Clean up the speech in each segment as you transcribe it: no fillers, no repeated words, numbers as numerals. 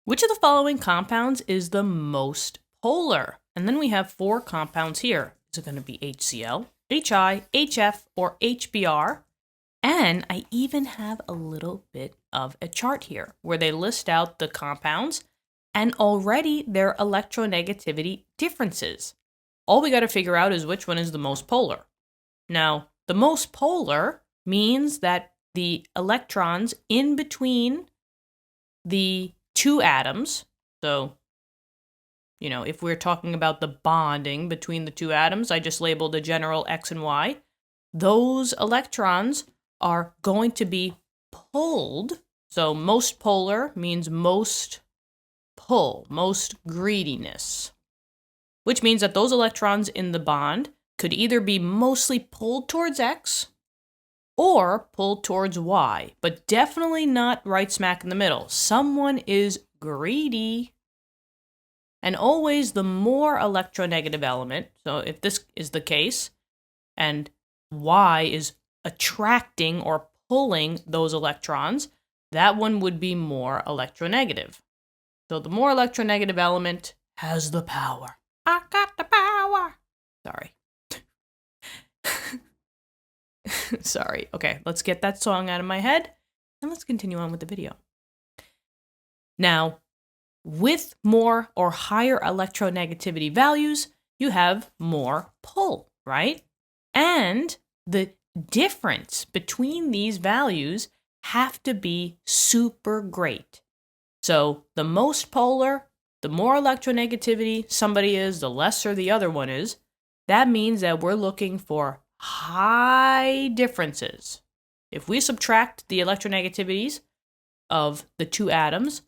Which of the following compounds is the most polar? And then we have 4 compounds here. Is it going to be HCl, HI, HF, or HBr? And I even have a little bit of a chart here where they list out the compounds and already their electronegativity differences. All we got to figure out is which one is the most polar. Now, the most polar means that the electrons in between the 2 atoms, so, if we're talking about the bonding between the 2 atoms, I just labeled a general X and Y, those electrons are going to be pulled. So most polar means most pull, most greediness, which means that those electrons in the bond could either be mostly pulled towards X or pulled towards Y, but definitely not right smack in the middle. Someone is greedy. And always the more electronegative element, so if this is the case, and Y is attracting or pulling those electrons, that one would be more electronegative. So the more electronegative element has the power. I got the power. Sorry. Sorry. Okay, let's get that song out of my head and let's continue on with the video. Now, with more or higher electronegativity values, you have more pull, right? And the difference between these values have to be super great. So the most polar, the more electronegativity somebody is, the lesser the other one is. That means that we're looking for high differences. If we subtract the electronegativities of the 2 atoms,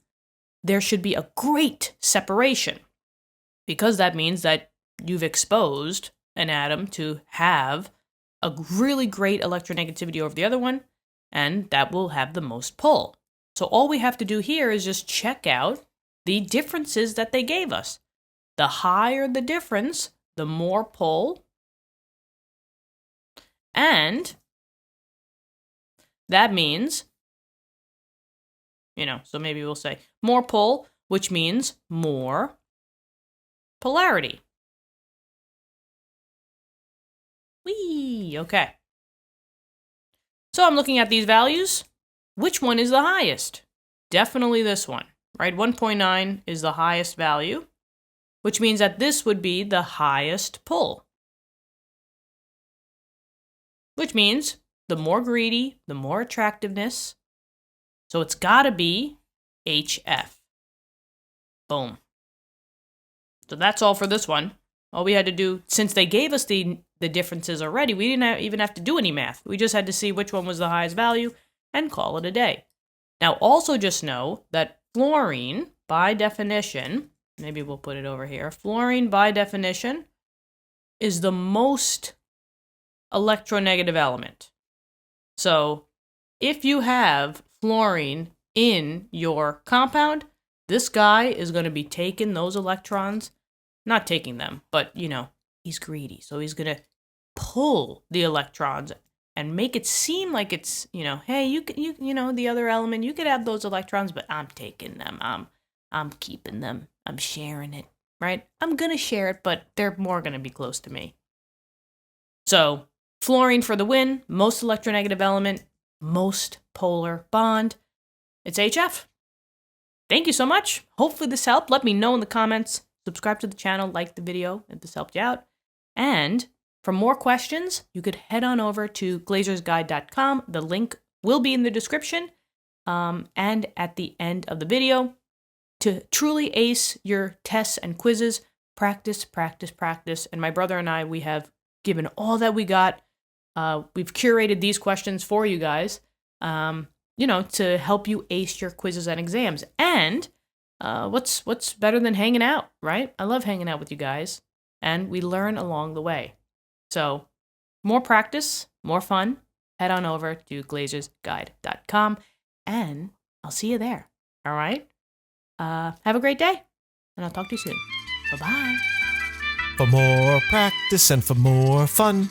there should be a great separation, because that means that you've exposed an atom to have a really great electronegativity over the other one, and that will have the most pull. So all we have to do here is just check out the differences that they gave us. The higher the difference, the more pull, and that means, so maybe we'll say more pull, which means more polarity. Whee! Okay. So I'm looking at these values. Which one is the highest? Definitely this one, right? 1.9 is the highest value, which means that this would be the highest pull. Which means the more greedy, the more attractiveness. So it's got to be HF. Boom. So that's all for this one. All we had to do, since they gave us the differences already, we didn't even have to do any math. We just had to see which one was the highest value and call it a day. Now, also just know that fluorine, by definition, maybe we'll put it over here, fluorine, by definition, is the most electronegative element. So if you have fluorine in your compound, this guy is going to be taking those electrons, not taking them, but, he's greedy. So he's going to pull the electrons and make it seem like it's, hey, you the other element, you could have those electrons, but I'm taking them. I'm keeping them. I'm sharing it, right? I'm going to share it, but they're more going to be close to me. So fluorine for the win, most electronegative element, most polar bond. It's HF. Thank you so much. Hopefully this helped. Let me know in the comments. Subscribe to the channel, like the video if this helped you out. And for more questions, you could head on over to glazersguide.com. The link will be in the description and at the end of the video. To truly ace your tests and quizzes, practice, practice, practice. And my brother and I, we have given all that we got. We've curated these questions for you guys, to help you ace your quizzes and exams. And what's better than hanging out, right? I love hanging out with you guys, and we learn along the way. So more practice, more fun. Head on over to glazersguide.com, and I'll see you there. All right? Have a great day, and I'll talk to you soon. Bye-bye. For more practice and for more fun,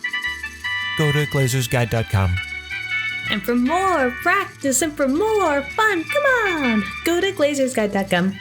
go to glazersguide.com. And for more practice and for more fun, come on, go to glazersguide.com.